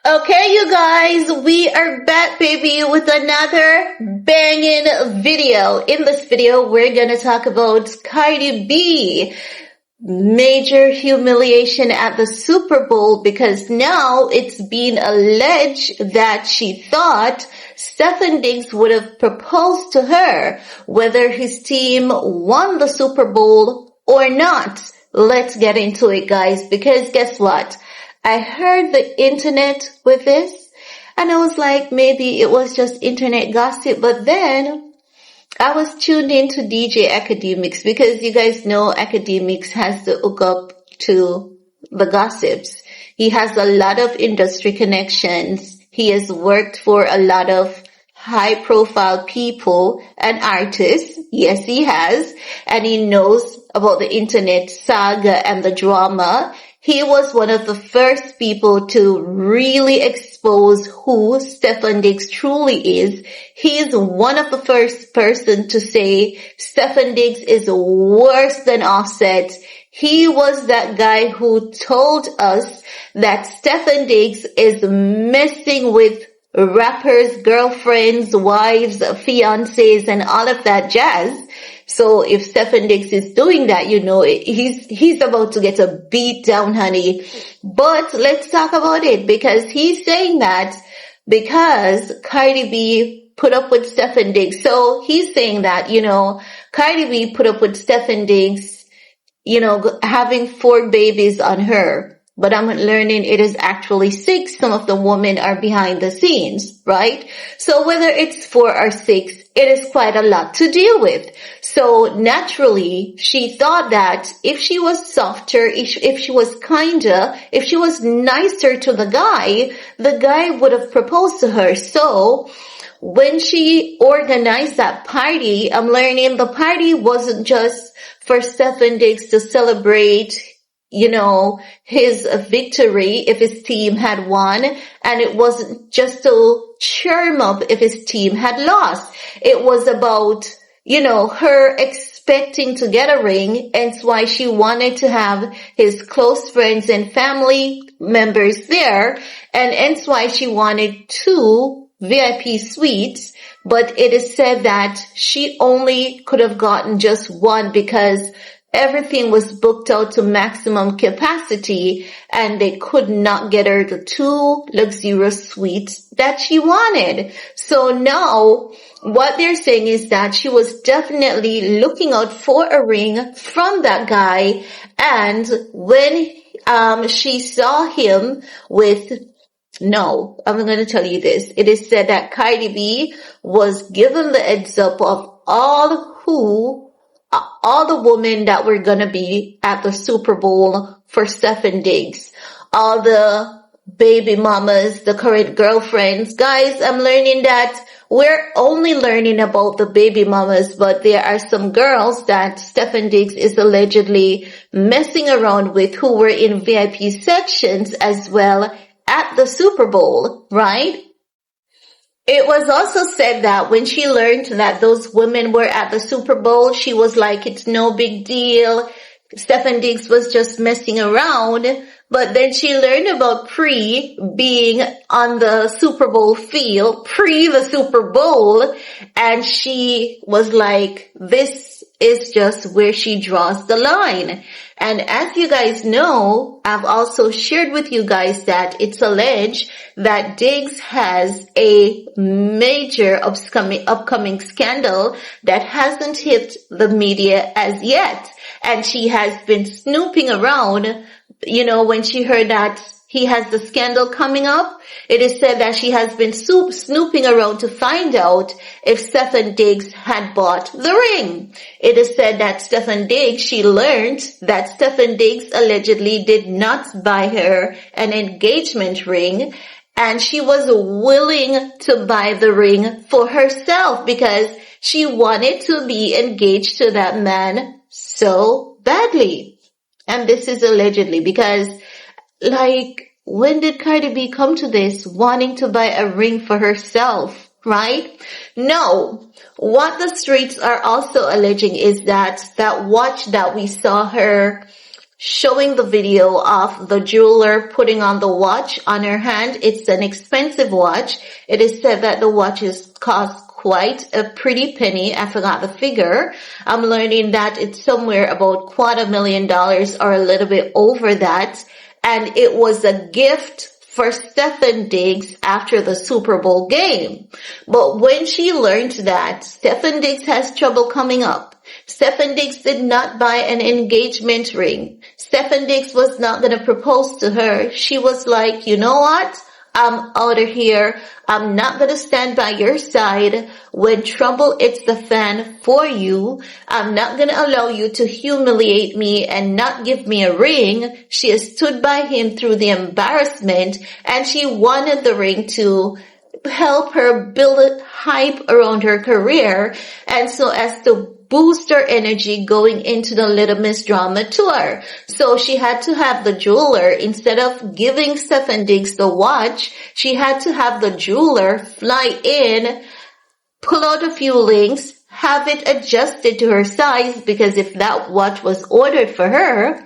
Okay, you guys, we are back, baby, with another banging video. In this video, we're gonna talk about Cardi B. Major humiliation at the Super Bowl because now it's being alleged that she thought Stefon Diggs would have proposed to her, whether his team won the Super Bowl or not. Let's get into it, guys, because guess what? I heard the internet with this and I was like, maybe it was just internet gossip, but then I was tuned into DJ Academics because you guys know Academics has to hook up to the gossips. He has a lot of industry connections. He has worked for a lot of high profile people and artists. Yes, he has. And he knows about the internet saga and the drama. He was one of the first people to really expose who Stefon Diggs truly is. He's one of the first person to say Stefon Diggs is worse than Offset. He was that guy who told us that Stefon Diggs is messing with rappers, girlfriends, wives, fiancés, and all of that jazz. So if Stefon Diggs is doing that, you know, he's about to get a beat down, honey. But let's talk about it because he's saying that because Cardi B put up with Stefon Diggs. So he's saying that, you know, Cardi B put up with Stefon Diggs, you know, having 4 babies on her. But I'm learning it is actually 6. Some of the women are behind the scenes, right? So whether it's 4 or 6, it is quite a lot to deal with. So naturally, she thought that if she was softer, if she was kinder, if she was nicer to the guy would have proposed to her. So when she organized that party, I'm learning the party wasn't just for Stefon Diggs to celebrate, you know, his victory if his team had won, and it wasn't just to cheer him up if his team had lost. It was about, you know, her expecting to get a ring, and that's why she wanted to have his close friends and family members there, and that's why she wanted 2 VIP suites, but it is said that she only could have gotten just 1 because everything was booked out to maximum capacity and they could not get her the 2 luxurious suites that she wanted. So now what they're saying is that she was definitely looking out for a ring from that guy, and when she saw him with no, I'm going to tell you this. It is said that Cardi B was given the heads up of all the women that were going to be at the Super Bowl for Stefon Diggs. All the baby mamas, the current girlfriends. Guys, I'm learning that we're only learning about the baby mamas, but there are some girls that Stefon Diggs is allegedly messing around with who were in VIP sections as well at the Super Bowl, right? It was also said that when she learned that those women were at the Super Bowl, she was like, it's no big deal. Stefon Diggs was just messing around. But then she learned about Pre being on the Super Bowl field, pre the Super Bowl, and she was like, this is just where she draws the line. And as you guys know, I've also shared with you guys that it's alleged that Diggs has a major upcoming scandal that hasn't hit the media as yet. And she has been snooping around, you know, when she heard that he has the scandal coming up. It is said that she has been snooping around to find out if Stefon Diggs had bought the ring. It is said that Stefon Diggs, she learned that Stefon Diggs allegedly did not buy her an engagement ring, and she was willing to buy the ring for herself because she wanted to be engaged to that man so badly. And this is allegedly because, like, when did Cardi B come to this, wanting to buy a ring for herself, right? No. What the streets are also alleging is that watch that we saw her showing the video of the jeweler putting on the watch on her hand. It's an expensive watch. It is said that the watch cost quite a pretty penny. I forgot the figure. I'm learning that it's somewhere about $250,000 or a little bit over that. And it was a gift for Stefon Diggs after the Super Bowl game. But when she learned that Stefon Diggs has trouble coming up, Stefon Diggs did not buy an engagement ring. Stefon Diggs was not going to propose to her. She was like, you know what? I'm out of here. I'm not going to stand by your side when trouble hits the fan for you. I'm not going to allow you to humiliate me and not give me a ring. She has stood by him through the embarrassment, and she wanted the ring to help her build a hype around her career, and so as to boost her energy going into the Little Miss Drama tour. So she had to have the jeweler, instead of giving Stefon Diggs the watch, she had to have the jeweler fly in, pull out a few links, have it adjusted to her size, because if that watch was ordered for her,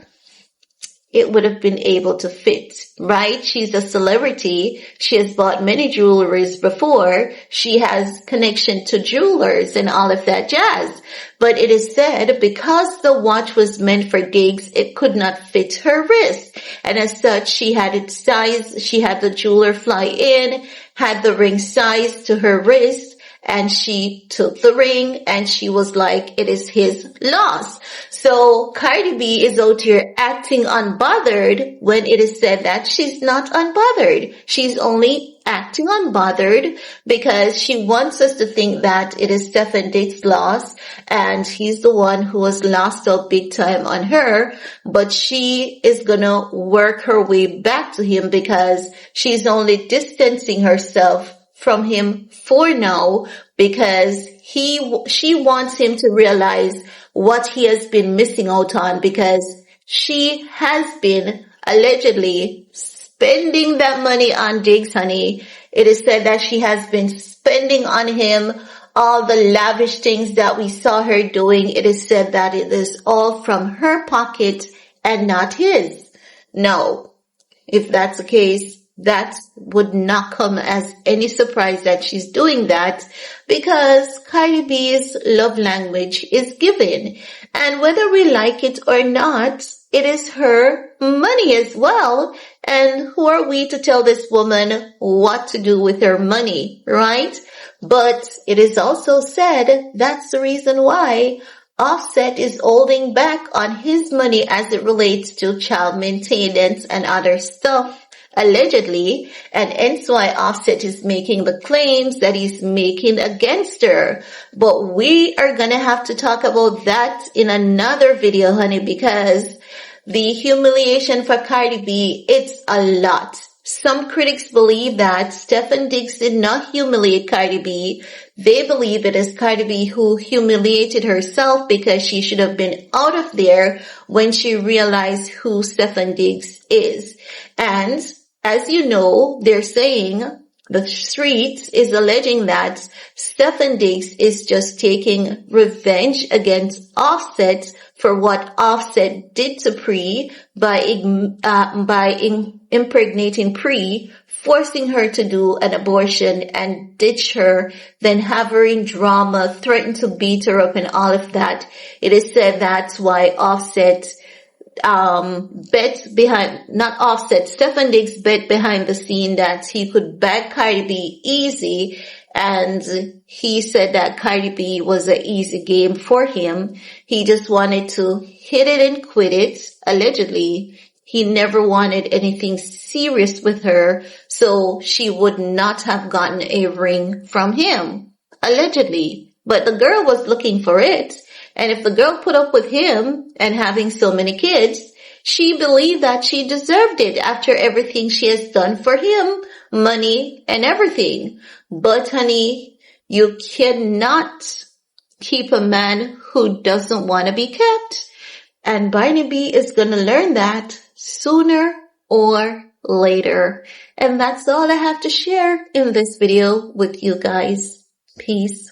it would have been able to fit, right? She's a celebrity. She has bought many jewelries before. She has connection to jewelers and all of that jazz. But it is said because the watch was meant for Diggs, it could not fit her wrist. And as such, she had it sized. She had the jeweler fly in, had the ring sized to her wrist, and she took the ring and she was like, it is his loss. So Cardi B is out here acting unbothered when it is said that she's not unbothered. She's only acting unbothered because she wants us to think that it is Stefon Diggs' loss and he's the one who was lost out big time on her. But she is gonna work her way back to him because she's only distancing herself from him for now because she wants him to realize what he has been missing out on, because she has been allegedly spending that money on Diggs, honey. It is said that she has been spending on him all the lavish things that we saw her doing. It is said that it is all from her pocket and not his. No, if that's the case, that would not come as any surprise that she's doing that, because Cardi B's love language is giving. And whether we like it or not, it is her money as well. And who are we to tell this woman what to do with her money, right? But it is also said that's the reason why Offset is holding back on his money as it relates to child maintenance and other stuff, allegedly, and hence why Offset is making the claims that he's making against her. But we are gonna have to talk about that in another video, honey, because the humiliation for Cardi B, it's a lot. Some critics believe that Stefon Diggs did not humiliate Cardi B. They believe it is Cardi B who humiliated herself because she should have been out of there when she realized who Stefon Diggs is. And as you know, they're saying, the streets is alleging that Stefon Diggs is just taking revenge against Offset for what Offset did to Pre by impregnating Pre, forcing her to do an abortion and ditch her, then have her in drama, threaten to beat her up and all of that. It is said that's why Offset Stefon Diggs bet behind the scene that he could bag Cardi B easy, and he said that Cardi B was an easy game for him. He just wanted to hit it and quit it, allegedly. He never wanted anything serious with her, so she would not have gotten a ring from him, allegedly. But the girl was looking for it. And if the girl put up with him and having so many kids, she believed that she deserved it after everything she has done for him, money and everything. But honey, you cannot keep a man who doesn't want to be kept. And Cardi B is going to learn that sooner or later. And that's all I have to share in this video with you guys. Peace.